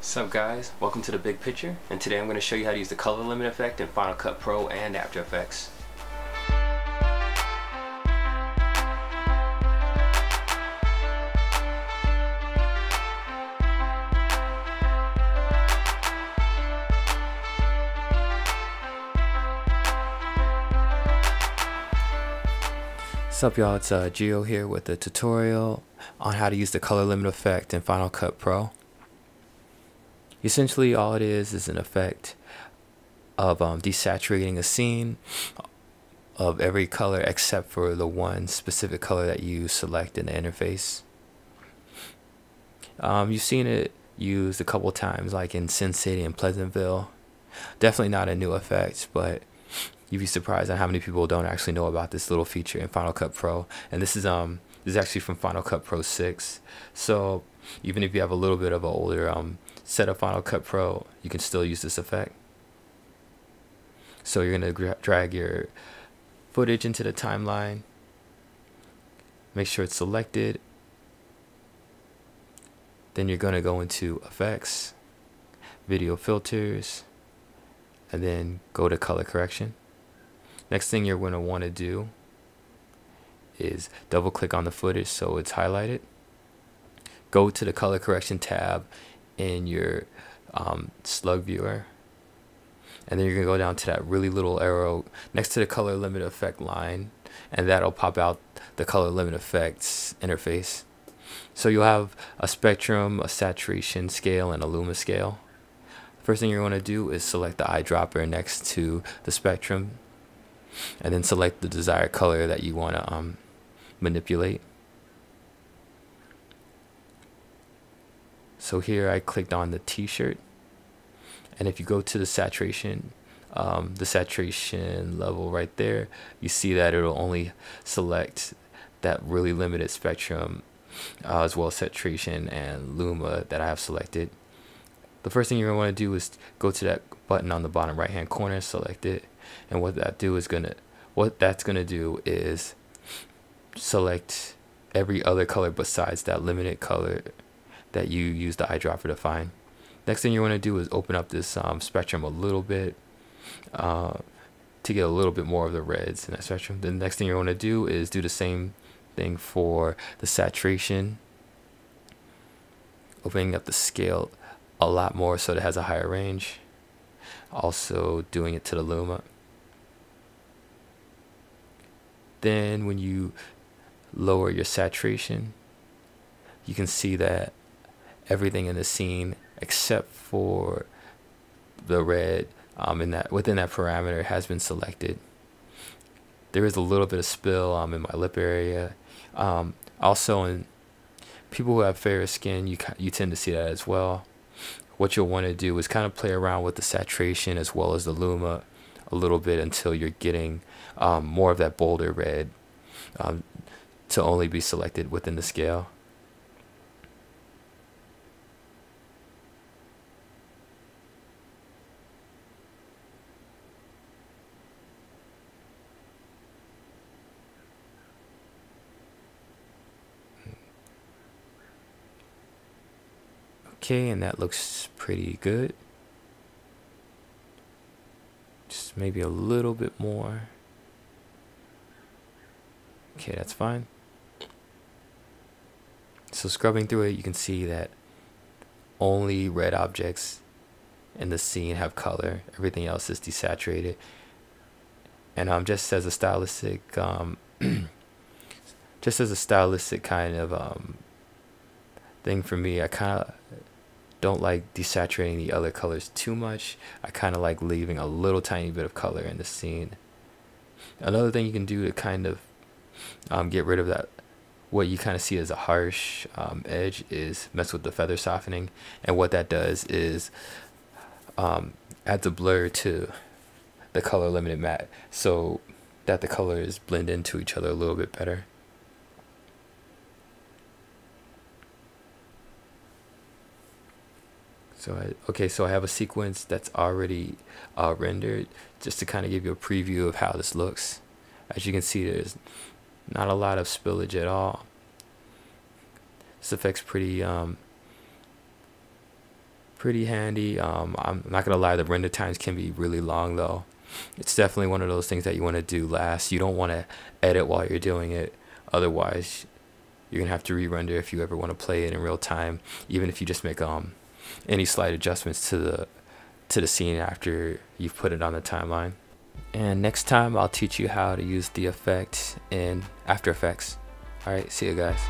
What's up guys, welcome to the big picture, and today I'm going to show you how to use the color limit effect in Final Cut Pro and After Effects. What's up y'all, it's Gio here with a tutorial on how to use the color limit effect in Final Cut Pro. Essentially all it is an effect of desaturating a scene of every color except for the one specific color that you select in the interface. You've seen it used a couple times, like in Sin City and Pleasantville. Definitely not a new effect, but you'd be surprised at how many people don't actually know about this little feature in Final Cut Pro. And this is actually from Final Cut Pro 6. So even if you have a little bit of an older set of Final Cut Pro, you can still use this effect. So you're going to drag your footage into the timeline, make sure it's selected, then you're going to go into Effects, Video Filters, and then go to Color Correction. Next thing you're going to want to do is double click on the footage so it's highlighted. Go to the Color Correction tab in your slug viewer, and then you're gonna go down to that really little arrow next to the color limit effect line, and that'll pop out the color limit effects interface. So you'll have a spectrum, a saturation scale, and a luma scale. First thing you're going to do is select the eyedropper next to the spectrum, and then select the desired color that you want to manipulate. So here I clicked on the t-shirt, and if you go to the saturation level right there, you see that it'll only select that really limited spectrum as well as saturation and luma that I have selected. The first thing you're going to want to do is go to that button on the bottom right hand corner, select it, and what that's going to do is select every other color besides that limited color that you use the eyedropper to find. Next thing you want to do is open up this spectrum a little bit to get a little bit more of the reds in that spectrum. The next thing you want to do is do the same thing for the saturation, opening up the scale a lot more so that it has a higher range. Also doing it to the luma. Then when you lower your saturation, you can see that everything in the scene except for the red within that parameter has been selected. There is a little bit of spill in my lip area. Also in people who have fairer skin, you tend to see that as well. What you'll want to do is kind of play around with the saturation as well as the luma a little bit until you're getting more of that bolder red to only be selected within the scale. Okay, and that looks pretty good. Just maybe a little bit more. Okay, that's fine. So scrubbing through it, you can see that only red objects in the scene have color. Everything else is desaturated. And just as a stylistic, kind of thing for me, I kind of don't like desaturating the other colors too much. I kind of like leaving a little tiny bit of color in the scene. Another thing you can do to kind of get rid of that, what you kind of see as a harsh edge, is mess with the feather softening. And what that does is adds a blur to the color limited matte so that the colors blend into each other a little bit better. So I have a sequence that's already rendered, just to kind of give you a preview of how this looks. As you can see, there's not a lot of spillage at all. This effect's pretty Pretty handy. I'm not gonna lie, the render times can be really long though. It's definitely one of those things that you want to do last. You don't want to edit while you're doing it, otherwise you're gonna have to re-render if you ever want to play it in real time, even if you just make any slight adjustments to the scene after you've put it on the timeline. And next time I'll teach you how to use the effect in After Effects. Alright, see you guys.